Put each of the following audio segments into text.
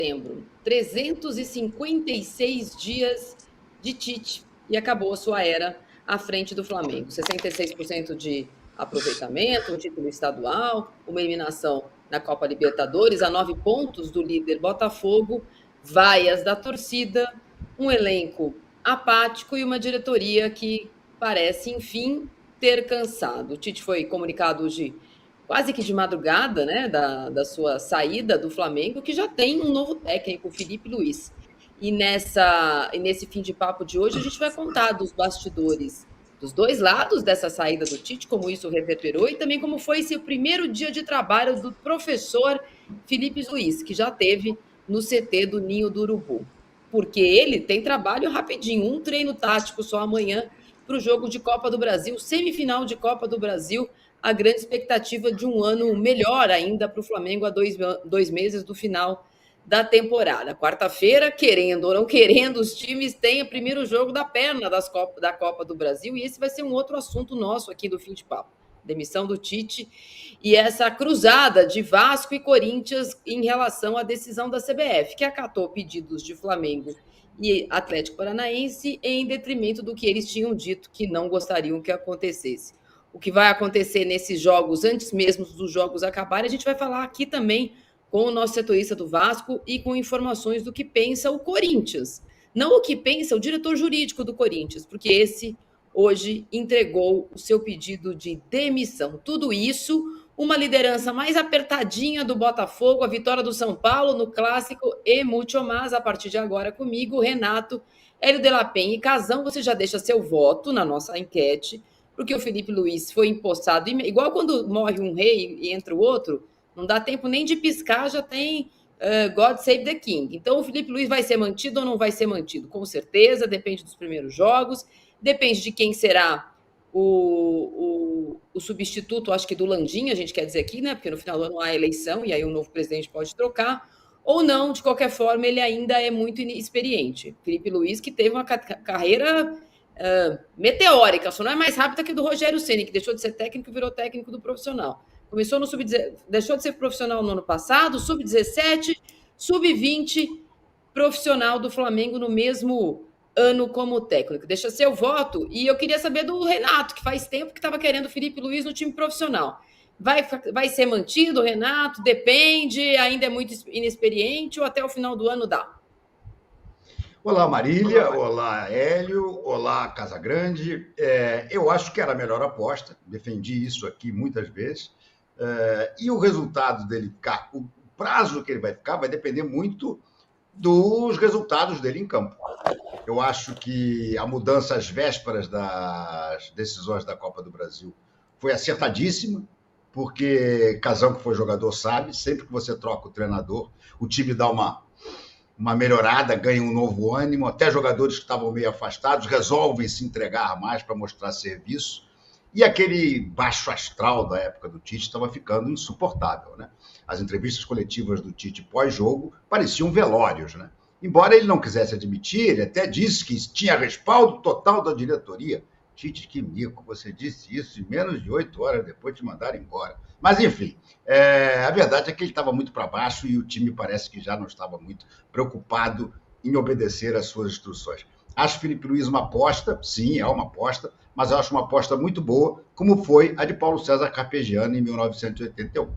setembro, 356 dias de Tite e acabou a sua era à frente do Flamengo. 66% de aproveitamento, um título estadual, uma eliminação na Copa Libertadores, a 9 pontos do líder Botafogo, vaias da torcida, um elenco apático e uma diretoria que parece, enfim, ter cansado. O Tite foi comunicado hoje quase que de madrugada, né, da sua saída do Flamengo, que já tem um novo técnico, o Felipe Luiz. E nesse fim de papo de hoje, a gente vai contar dos bastidores dos dois lados dessa saída do Tite, como isso reverberou, e também como foi esse primeiro dia de trabalho do professor Felipe Luiz, que já teve no CT do Ninho do Urubu. Porque ele tem trabalho rapidinho, um treino tático só amanhã para o jogo de Copa do Brasil, semifinal de Copa do Brasil, a grande expectativa de um ano melhor ainda para o Flamengo a 2 meses do final da temporada. Quarta-feira, querendo ou não querendo, os times têm o primeiro jogo da perna da Copa do Brasil, e esse vai ser um outro assunto nosso aqui do Fim de Papo. Demissão do Tite e essa cruzada de Vasco e Corinthians em relação à decisão da CBF, que acatou pedidos de Flamengo e Atlético Paranaense em detrimento do que eles tinham dito que não gostariam que acontecesse. O que vai acontecer nesses jogos, antes mesmo dos jogos acabarem, a gente vai falar aqui também com o nosso setorista do Vasco e com informações do que pensa o Corinthians. Não o que pensa o diretor jurídico do Corinthians, porque esse hoje entregou o seu pedido de demissão. Tudo isso, uma liderança mais apertadinha do Botafogo, a vitória do São Paulo no Clássico e muito mais a partir de agora comigo, Renato, Hélio de la Penha e Casão. Você já deixa seu voto na nossa enquete, porque o Felipe Luiz foi empossado, igual quando morre um rei e entra o outro, não dá tempo nem de piscar, já tem God Save the King. Então, o Felipe Luiz vai ser mantido ou não vai ser mantido? Com certeza, depende dos primeiros jogos, depende de quem será o substituto, acho que do Landim, a gente quer dizer aqui, né? Porque no final do ano há eleição e aí o novo presidente pode trocar, ou não, de qualquer forma, ele ainda é muito inexperiente. Felipe Luiz, que teve uma carreira meteórica, só não é mais rápida que do Rogério Ceni, que deixou de ser técnico e virou técnico do profissional. Começou no deixou de ser profissional no ano passado, sub-17, sub-20, profissional do Flamengo no mesmo ano como técnico. Deixa seu voto. E eu queria saber do Renato, que faz tempo que estava querendo o Felipe Luiz no time profissional. Vai ser mantido, Renato? Depende, ainda é muito inexperiente ou até o final do ano dá? Olá, Marília. Olá, Hélio. Olá, Casagrande. Eu acho que era a melhor aposta, defendi isso aqui muitas vezes. E o resultado dele ficar, o prazo que ele vai ficar, vai depender muito dos resultados dele em campo. Eu acho que a mudança às vésperas das decisões da Copa do Brasil foi acertadíssima, porque Casão, que foi jogador, sabe, sempre que você troca o treinador, o time dá uma melhorada, ganha um novo ânimo, até jogadores que estavam meio afastados resolvem se entregar mais para mostrar serviço. E aquele baixo astral da época do Tite estava ficando insuportável, né? As entrevistas coletivas do Tite pós-jogo pareciam velórios, né? Embora ele não quisesse admitir, ele até disse que tinha respaldo total da diretoria. Tite, que mico, você disse isso e menos de 8 horas depois te mandaram embora. Mas, enfim, a verdade é que ele estava muito para baixo e o time parece que já não estava muito preocupado em obedecer às suas instruções. Acho Felipe Luiz uma aposta, sim, é uma aposta, mas eu acho uma aposta muito boa, como foi a de Paulo César Carpegiani em 1981.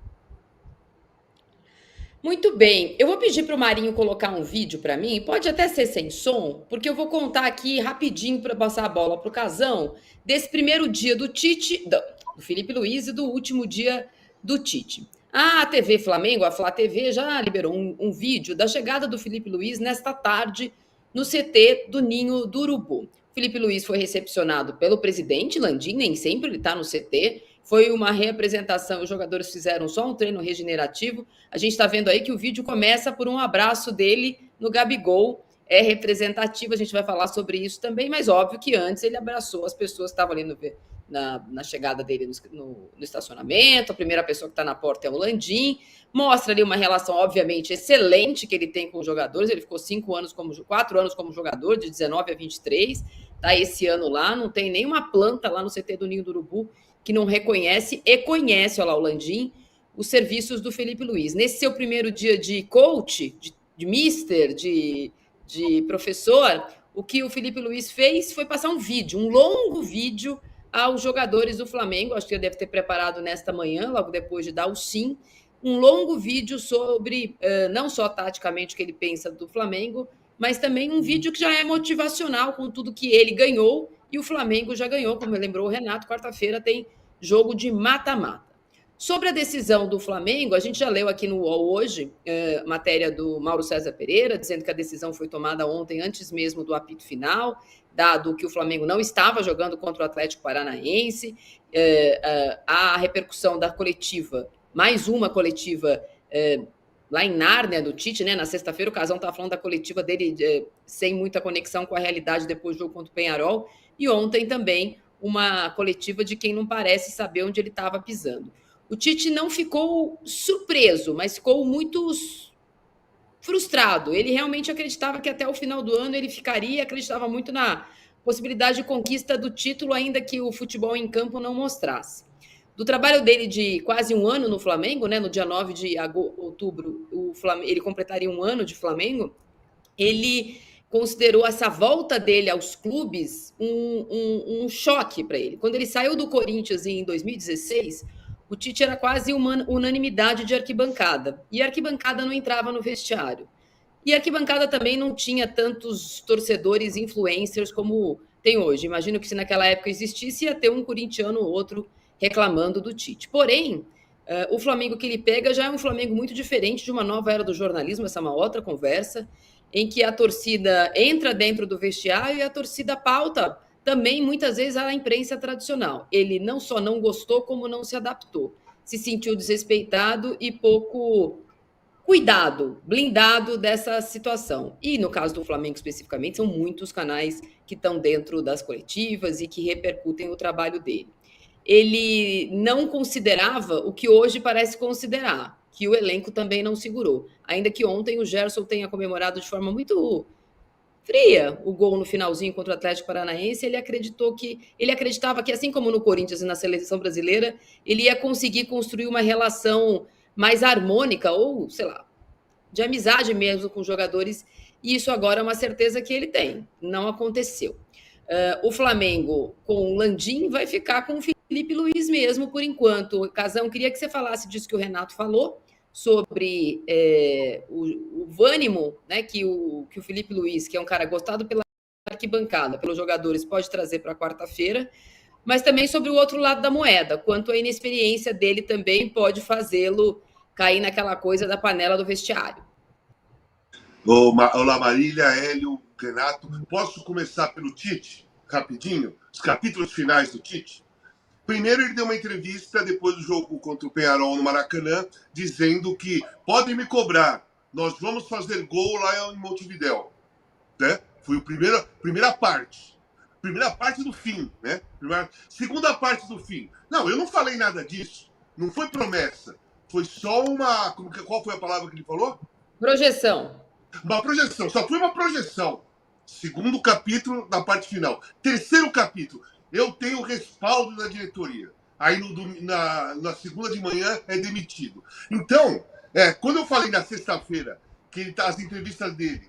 Muito bem, eu vou pedir para o Marinho colocar um vídeo para mim, pode até ser sem som, porque eu vou contar aqui rapidinho para passar a bola para o Casão, desse primeiro dia do Tite, do Felipe Luiz e do último dia do Tite. A TV Flamengo, a Flá TV, já liberou um vídeo da chegada do Felipe Luiz nesta tarde no CT do Ninho do Urubu. Felipe Luiz foi recepcionado pelo presidente Landim, nem sempre ele está no CT, foi uma reapresentação, os jogadores fizeram só um treino regenerativo. A gente está vendo aí que o vídeo começa por um abraço dele no Gabigol, é representativo, a gente vai falar sobre isso também, mas óbvio que antes ele abraçou as pessoas que estavam ali na chegada dele no estacionamento, a primeira pessoa que está na porta é o Landim, mostra ali uma relação, obviamente, excelente que ele tem com os jogadores, ele ficou 4 anos como jogador, de 19 a 23, está esse ano lá, não tem nenhuma planta lá no CT do Ninho do Urubu que não reconhece e conhece, olha lá o Landim, os serviços do Felipe Luiz. Nesse seu primeiro dia de coach, mister, de professor, o que o Felipe Luiz fez foi passar um vídeo, um longo vídeo aos jogadores do Flamengo, acho que ele deve ter preparado nesta manhã, logo depois de dar o sim, um longo vídeo sobre não só taticamente o que ele pensa do Flamengo, mas também um vídeo que já é motivacional com tudo que ele ganhou e o Flamengo já ganhou, como lembrou o Renato, quarta-feira tem jogo de mata-mata. Sobre a decisão do Flamengo, a gente já leu aqui no UOL hoje, matéria do Mauro César Pereira, dizendo que a decisão foi tomada ontem, antes mesmo do apito final, dado que o Flamengo não estava jogando contra o Atlético Paranaense, a repercussão da coletiva, mais uma coletiva lá em Nárnia, do Tite, né? Na sexta-feira, o Casão estava falando da coletiva dele sem muita conexão com a realidade depois do jogo contra o Peñarol, e ontem também uma coletiva de quem não parece saber onde ele estava pisando. O Tite não ficou surpreso, mas ficou muito frustrado. Ele realmente acreditava que até o final do ano ele ficaria, acreditava muito na possibilidade de conquista do título, ainda que o futebol em campo não mostrasse. Do trabalho dele de quase um ano no Flamengo, né, no dia 9 de outubro, ele completaria um ano de Flamengo, ele considerou essa volta dele aos clubes um choque para ele. Quando ele saiu do Corinthians em 2016, o Tite era quase uma unanimidade de arquibancada. E a arquibancada não entrava no vestiário. E a arquibancada também não tinha tantos torcedores influencers como tem hoje. Imagino que se naquela época existisse, ia ter um corintiano ou outro reclamando do Tite. Porém, o Flamengo que ele pega já é um Flamengo muito diferente de uma nova era do jornalismo, essa é uma outra conversa, em que a torcida entra dentro do vestiário e a torcida pauta também, muitas vezes, a imprensa tradicional. Ele não só não gostou, como não se adaptou. Se sentiu desrespeitado e pouco cuidado, blindado dessa situação. E no caso do Flamengo especificamente, são muitos canais que estão dentro das coletivas e que repercutem o trabalho dele. Ele não considerava o que hoje parece considerar, que o elenco também não segurou. Ainda que ontem o Gerson tenha comemorado de forma muito fria o gol no finalzinho contra o Atlético Paranaense, ele acreditava que, assim como no Corinthians e na seleção brasileira, ele ia conseguir construir uma relação mais harmônica ou, sei lá, de amizade mesmo com os jogadores, e isso agora é uma certeza que ele tem. Não aconteceu. O Flamengo, com o Landim, vai ficar com o Felipe Luiz mesmo, por enquanto. Casão, queria que você falasse disso que o Renato falou, sobre o ânimo, né, que o Felipe Luiz, que é um cara gostado pela arquibancada, pelos jogadores, pode trazer para quarta-feira, mas também sobre o outro lado da moeda, quanto a inexperiência dele também pode fazê-lo cair naquela coisa da panela do vestiário. Olá, Marília, Hélio, Renato. Posso começar pelo Tite, rapidinho? Os capítulos finais do Tite? Primeiro, ele deu uma entrevista depois do jogo contra o Peñarol no Maracanã, dizendo que podem me cobrar, nós vamos fazer gol lá em Montevidéu. Né? Foi a primeira parte do fim. Né? Segunda parte do fim. Não, eu não falei nada disso. Não foi promessa. Foi só uma... Qual foi a palavra que ele falou? Projeção. Uma projeção. Só foi uma projeção. Segundo capítulo da parte final. Terceiro capítulo. Eu tenho respaldo da diretoria. Aí na segunda de manhã é demitido. Então, quando eu falei na sexta-feira que as entrevistas dele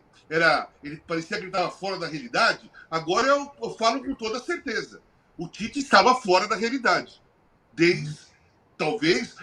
ele parecia que ele estava fora da realidade, agora eu falo com toda certeza. O Tite estava fora da realidade. Talvez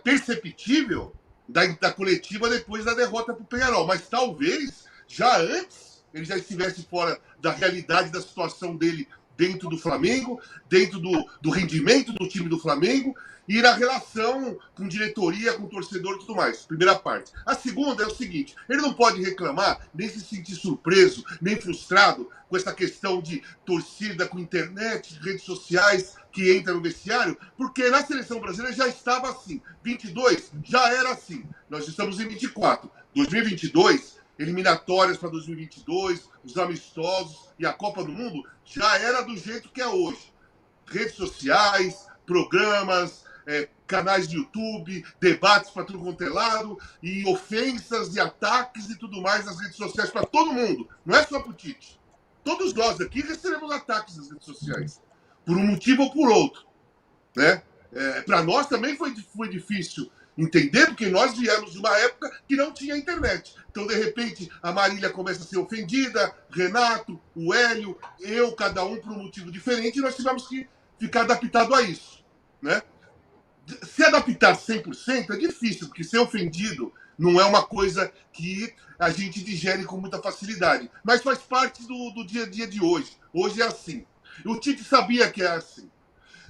perceptível da coletiva depois da derrota para o Peñarol, mas talvez já antes ele já estivesse fora da realidade da situação dele dentro do Flamengo, dentro do rendimento do time do Flamengo e na relação com diretoria, com torcedor e tudo mais. Primeira parte. A segunda é o seguinte, ele não pode reclamar, nem se sentir surpreso, nem frustrado com essa questão de torcida com internet, redes sociais que entra no vestiário, porque na seleção brasileira já estava assim. 22 já era assim. Nós estamos em 24. 2022, eliminatórias para 2022, os amistosos e a Copa do Mundo já era do jeito que é hoje. Redes sociais, programas, canais de YouTube, debates para tudo quanto é lado, e ofensas e ataques e tudo mais nas redes sociais para todo mundo. Não é só para o Tite. Todos nós aqui recebemos ataques nas redes sociais, por um motivo ou por outro. Né? Para nós também foi difícil entender, porque nós viemos de uma época que não tinha internet. Então, de repente, a Marília começa a ser ofendida, Renato, o Hélio, eu, cada um por um motivo diferente, e nós tivemos que ficar adaptado a isso, né? Se adaptar 100% é difícil, porque ser ofendido não é uma coisa que a gente digere com muita facilidade. Mas faz parte do dia a dia de hoje. Hoje é assim. O Tite sabia que é assim.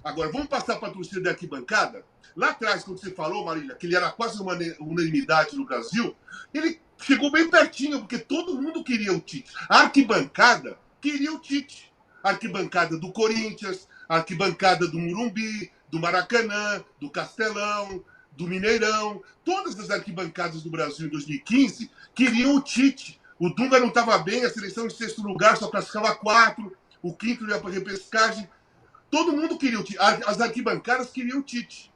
Agora, vamos passar para a torcida da arquibancada? Lá atrás, quando você falou, Marília, que ele era quase uma unanimidade no Brasil, ele chegou bem pertinho, porque todo mundo queria o Tite. A arquibancada queria o Tite. A arquibancada do Corinthians, a arquibancada do Morumbi, do Maracanã, do Castelão, do Mineirão. Todas as arquibancadas do Brasil em 2015 queriam o Tite. O Dunga não estava bem, a seleção em 6º lugar só classificava 4, o 5º ia para a repescagem. Todo mundo queria o Tite. As arquibancadas queriam o Tite.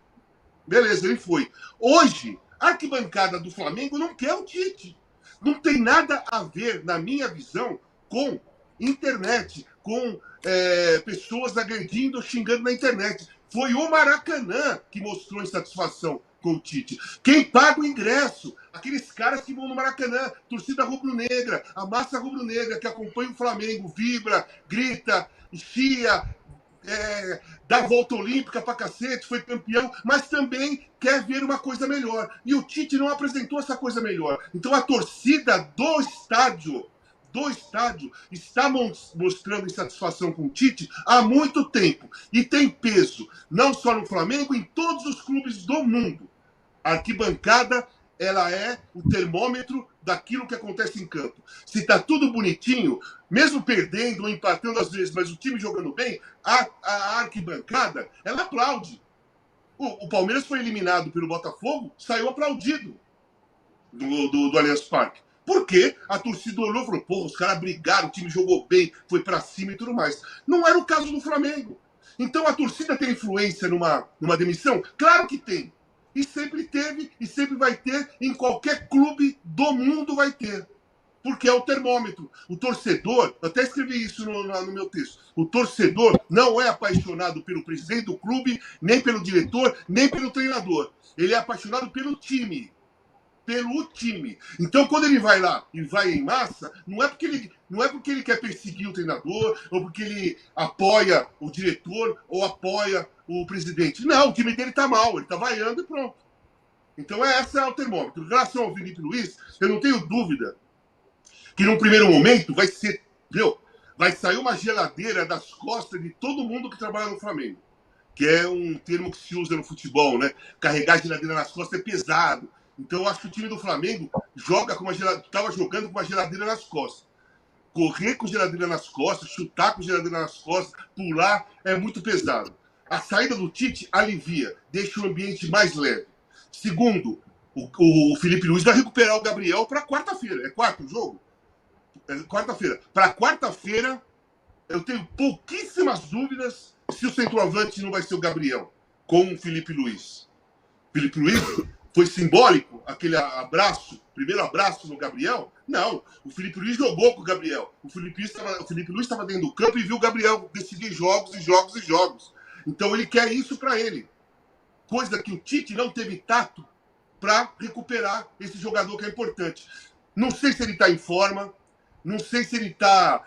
Beleza, ele foi. Hoje, a arquibancada do Flamengo não quer o Tite. Não tem nada a ver, na minha visão, com internet, com pessoas agredindo ou xingando na internet. Foi o Maracanã que mostrou insatisfação com o Tite. Quem paga o ingresso? Aqueles caras que vão no Maracanã, torcida rubro-negra, a massa rubro-negra que acompanha o Flamengo, vibra, grita, chia, dá volta olímpica pra cacete, foi campeão, mas também quer ver uma coisa melhor. E o Tite não apresentou essa coisa melhor. Então a torcida do estádio está mostrando insatisfação com o Tite há muito tempo. E tem peso, não só no Flamengo, em todos os clubes do mundo. A arquibancada, ela é o termômetro daquilo que acontece em campo. Se está tudo bonitinho, mesmo perdendo ou empatando às vezes, mas o time jogando bem, a arquibancada, ela aplaude. O Palmeiras foi eliminado pelo Botafogo, saiu aplaudido do Allianz Parque. Porque a torcida olhou e falou, pô, os caras brigaram, o time jogou bem, foi pra cima e tudo mais. Não era o caso do Flamengo. Então a torcida tem influência numa demissão? Claro que tem. E sempre teve, e sempre vai ter, em qualquer clube do mundo vai ter. Porque é o termômetro. O torcedor, eu até escrevi isso no meu texto, o torcedor não é apaixonado pelo presidente do clube, nem pelo diretor, nem pelo treinador. Ele é apaixonado pelo time. Pelo time. Então, quando ele vai lá e vai em massa, não é porque ele quer perseguir o treinador, ou porque ele apoia o diretor, ou apoia o presidente. Não, o time dele tá mal, ele tá vaiando e pronto. Então, esse é o termômetro. Em relação ao Felipe Luiz, eu não tenho dúvida que, num primeiro momento, vai sair uma geladeira das costas de todo mundo que trabalha no Flamengo. Que é um termo que se usa no futebol, né? Carregar a geladeira nas costas é pesado. Então, eu acho que o time do Flamengo estava jogando com uma geladeira nas costas. Correr com geladeira nas costas, chutar com geladeira nas costas, pular, é muito pesado. A saída do Tite alivia, deixa o ambiente mais leve. Segundo, o Felipe Luiz vai recuperar o Gabriel para quarta-feira. É quarto o jogo? É quarta-feira. Para quarta-feira, eu tenho pouquíssimas dúvidas se o centroavante não vai ser o Gabriel, com o Felipe Luiz. Felipe Luiz foi simbólico, aquele abraço, primeiro abraço no Gabriel? Não, o Felipe Luiz jogou com o Gabriel. O Felipe Luiz estava dentro do campo e viu o Gabriel decidir jogos e jogos e jogos. Então ele quer isso para ele. Coisa que o Tite não teve tato para recuperar esse jogador que é importante. Não sei se ele está em forma, não sei se ele está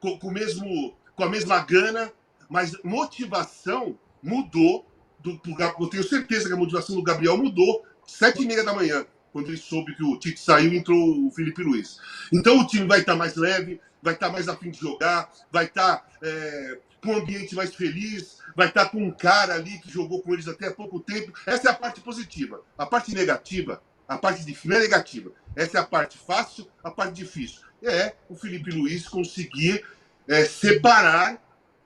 com a mesma gana, mas motivação mudou. Eu tenho certeza que a motivação do Gabriel mudou 7h30 da manhã, quando ele soube que o Tite saiu e entrou o Felipe Luiz. Então o time vai estar mais leve, vai estar mais afim de jogar, vai estar com um ambiente mais feliz, vai estar com um cara ali que jogou com eles até há pouco tempo. Essa é a parte positiva. A parte negativa, não é negativa. Essa é a parte fácil, a parte difícil. É o Felipe Luiz conseguir separar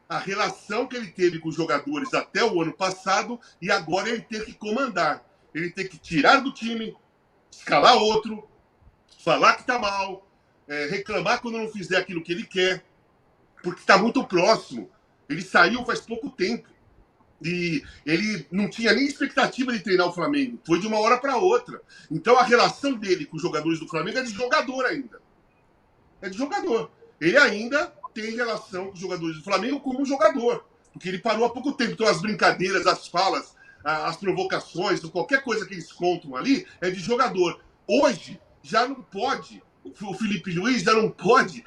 a relação que ele teve com os jogadores até o ano passado e agora ele tem que comandar. Ele tem que tirar do time, escalar outro, falar que tá mal, reclamar quando não fizer aquilo que ele quer, porque está muito próximo. Ele saiu faz pouco tempo e ele não tinha nem expectativa de treinar o Flamengo. Foi de uma hora para outra. Então a relação dele com os jogadores do Flamengo é de jogador ainda. É de jogador. Ele ainda tem relação com os jogadores do Flamengo como jogador, porque ele parou há pouco tempo. Então as brincadeiras, as falas, as provocações, ou qualquer coisa que eles contam ali, é de jogador. Hoje, já não pode, o Felipe Luiz já não pode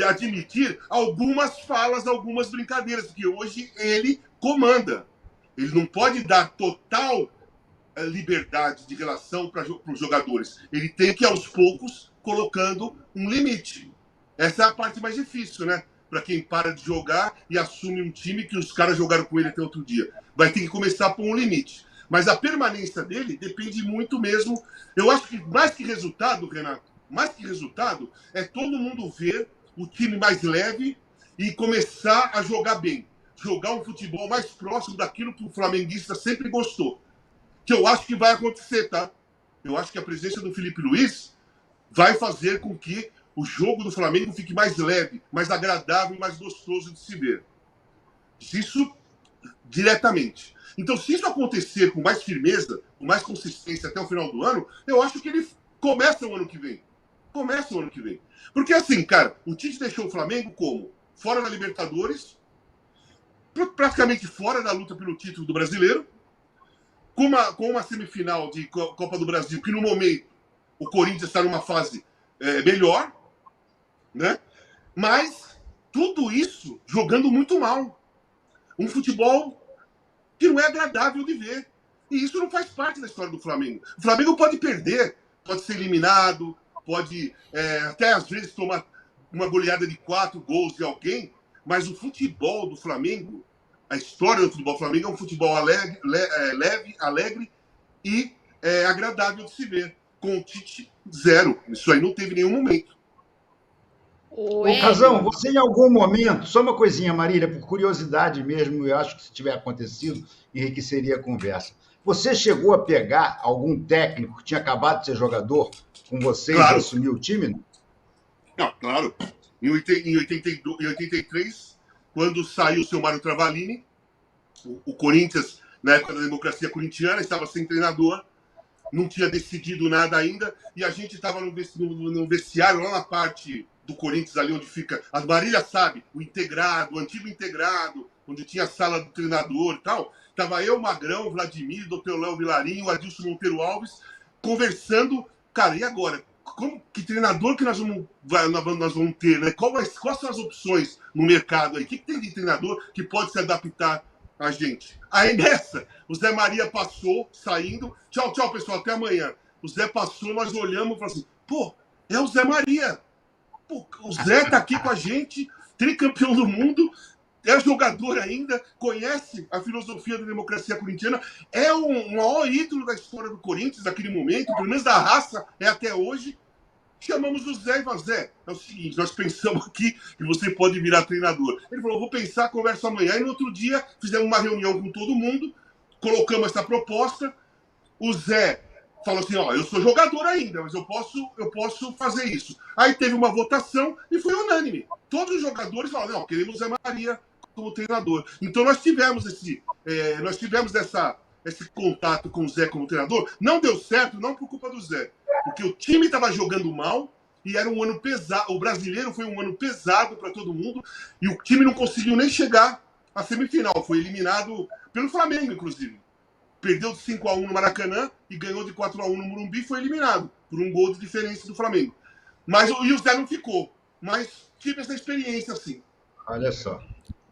admitir algumas falas, algumas brincadeiras, porque hoje ele comanda. Ele não pode dar total liberdade de relação para os jogadores. Ele tem que, aos poucos, colocando um limite. Essa é a parte mais difícil, né? Para quem para de jogar e assume um time que os caras jogaram com ele até outro dia. Vai ter que começar por um limite. Mas a permanência dele depende muito mesmo. Eu acho que mais que resultado, Renato, mais que resultado, é todo mundo ver o time mais leve e começar a jogar bem. Jogar um futebol mais próximo daquilo que o flamenguista sempre gostou. Que eu acho que vai acontecer, tá? Eu acho que a presença do Felipe Luiz vai fazer com que o jogo do Flamengo fique mais leve, mais agradável e mais gostoso de se ver. Isso diretamente. Então, se isso acontecer com mais firmeza, com mais consistência até o final do ano, eu acho que ele começa o ano que vem. Começa o ano que vem. Porque assim, cara, o Tite deixou o Flamengo como? Fora da Libertadores, praticamente fora da luta pelo título do Brasileiro, com uma semifinal de Copa do Brasil, que no momento o Corinthians está numa fase melhor, né? Mas tudo isso jogando muito mal. Um futebol que não é agradável de ver. E isso não faz parte da história do Flamengo. O Flamengo pode perder, pode ser eliminado, pode até às vezes tomar uma goleada de 4 gols de alguém, mas o futebol do Flamengo, a história do futebol do Flamengo é um futebol leve, alegre e agradável de se ver. Com o Tite, zero. Isso aí não teve nenhum momento. Ô, Casão, você em algum momento, só uma coisinha, Marília, por curiosidade mesmo, eu acho que se tiver acontecido, enriqueceria a conversa. Você chegou a pegar algum técnico que tinha acabado de ser jogador com vocês e assumiu o time? Não, claro. Em 83, quando saiu o seu Mário Travalini, o Corinthians, na época da democracia corintiana, estava sem treinador, não tinha decidido nada ainda, e a gente estava no vestiário, lá na parte do Corinthians, ali onde fica, a Marília sabe, o integrado, o antigo integrado, onde tinha a sala do treinador e tal. Tava eu, Magrão, Vladimir, Dr. Léo Vilarinho, Adilson Monteiro Alves, conversando. Cara, e agora? Que treinador que nós vamos ter, né? Quais são as opções no mercado aí? O que tem de treinador que pode se adaptar a gente? Aí nessa, o Zé Maria passou, saindo. Tchau, tchau, pessoal, até amanhã. O Zé passou, nós olhamos e falamos assim, pô, é o Zé Maria. Pô, o Zé tá aqui com a gente, tricampeão do mundo, é jogador ainda, conhece a filosofia da democracia corintiana, é o maior ídolo da história do Corinthians naquele momento, pelo menos da raça, é até hoje. Chamamos o Zé e falamos, Zé, é o seguinte, nós pensamos aqui que você pode virar treinador. Ele falou, vou pensar, converso amanhã. E no outro dia, fizemos uma reunião com todo mundo, colocamos essa proposta, o Zé falou assim, ó, eu sou jogador ainda, mas eu posso fazer isso. Aí teve uma votação e foi unânime. Todos os jogadores falaram, não, queremos Zé Maria como treinador. Então nós tivemos esse contato com o Zé como treinador. Não deu certo, não por culpa do Zé, porque o time estava jogando mal e era um ano pesado. O brasileiro foi um ano pesado para todo mundo e o time não conseguiu nem chegar à semifinal. Foi eliminado pelo Flamengo, inclusive. Perdeu de 5-1 no Maracanã e ganhou de 4-1 no Morumbi e foi eliminado por um gol de diferença do Flamengo. E o Zé não ficou. Mas tive essa experiência, assim. Olha só.